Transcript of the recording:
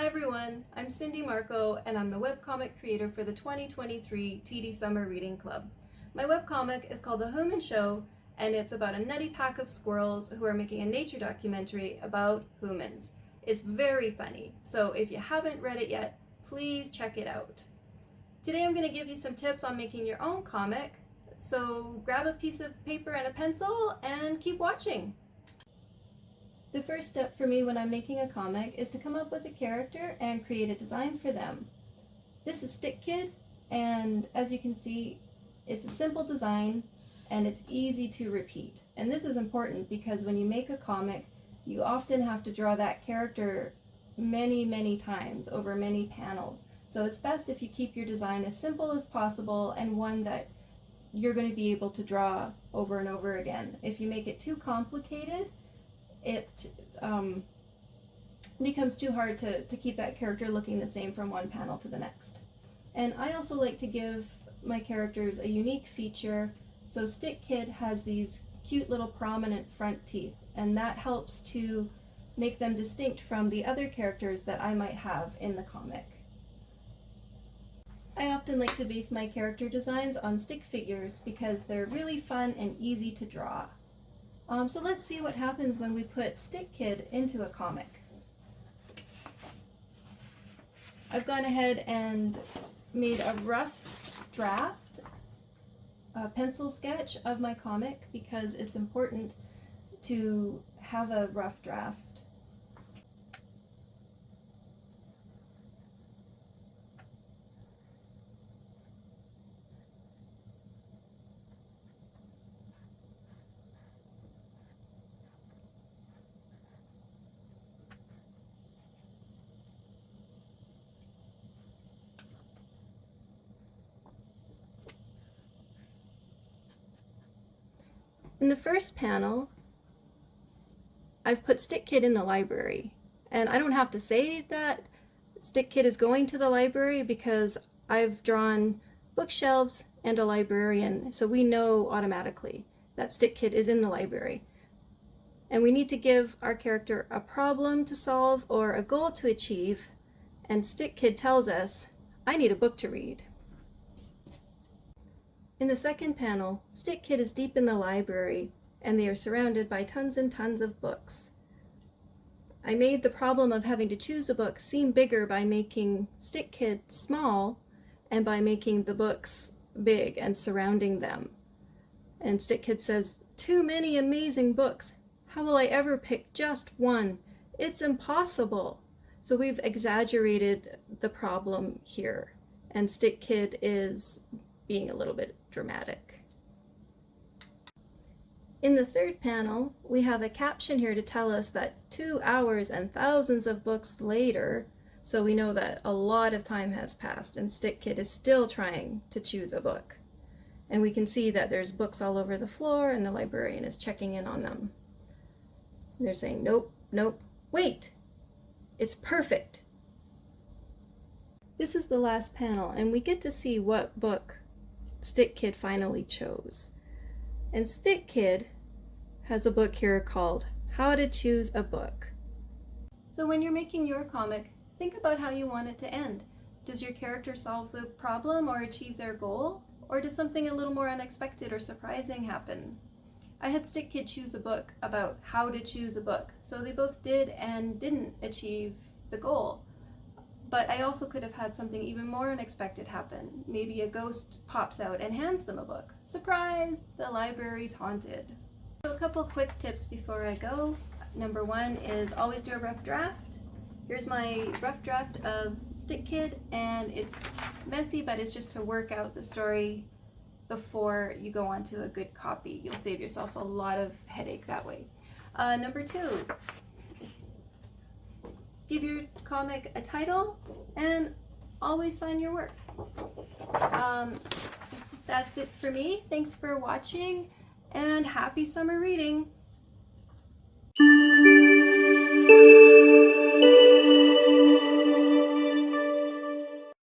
Hi everyone, I'm Cyndi Marko and I'm the webcomic creator for the 2023 TD Summer Reading Club. My webcomic is called The Human Show and it's about a nutty pack of squirrels who are making a nature documentary about humans. It's very funny, so if you haven't read it yet, please check it out. Today I'm going to give you some tips on making your own comic, so grab a piece of paper and a pencil and keep watching. The first step for me when I'm making a comic is to come up with a character and create a design for them. This is Stick Kid, and as you can see, it's a simple design and it's easy to repeat. And this is important because when you make a comic, you often have to draw that character many times over many panels. So it's best if you keep your design as simple as possible and one that you're going to be able to draw over and over again. If you make it too complicated, it becomes too hard to keep that character looking the same from one panel to the next. And I also like to give my characters a unique feature. So Stick Kid has these cute little prominent front teeth, and that helps to make them distinct from the other characters that I might have in the comic. I often like to base my character designs on stick figures because they're really fun and easy to draw. So let's see what happens when we put Stick Kid into a comic. I've gone ahead and made a rough draft, a pencil sketch of my comic because it's important to have a rough draft. In the first panel, I've put Stick Kid in the library, and I don't have to say that Stick Kid is going to the library because I've drawn bookshelves and a librarian, so we know automatically that Stick Kid is in the library. And we need to give our character a problem to solve or a goal to achieve, and Stick Kid tells us, I need a book to read. In the second panel, Stick Kid is deep in the library and they are surrounded by tons and tons of books. I made the problem of having to choose a book seem bigger by making Stick Kid small and by making the books big and surrounding them. And Stick Kid says, too many amazing books. How will I ever pick just one? It's impossible. So we've exaggerated the problem here, and Stick Kid is being a little bit dramatic. In the third panel, we have a caption here to tell us that 2 hours and thousands of books later, so we know that a lot of time has passed and Stick Kid is still trying to choose a book. And we can see that there's books all over the floor and the librarian is checking in on them. And they're saying, nope, nope, wait, it's perfect. This is the last panel and we get to see what book Stick Kid finally chose. And Stick Kid has a book here called How to Choose a Book. So when you're making your comic, think about how you want it to end. Does your character solve the problem or achieve their goal? Or does something a little more unexpected or surprising happen? I had Stick Kid choose a book about how to choose a book, so they both did and didn't achieve the goal. But I also could have had something even more unexpected happen. Maybe a ghost pops out and hands them a book. Surprise! The library's haunted. So a couple quick tips before I go. Number one is always do a rough draft. Here's my rough draft of Stick Kid, and it's messy, but it's just to work out the story before you go on to a good copy. You'll save yourself a lot of headache that way. Number two, give your comic a title and always sign your work. That's it for me. Thanks for watching and happy summer reading.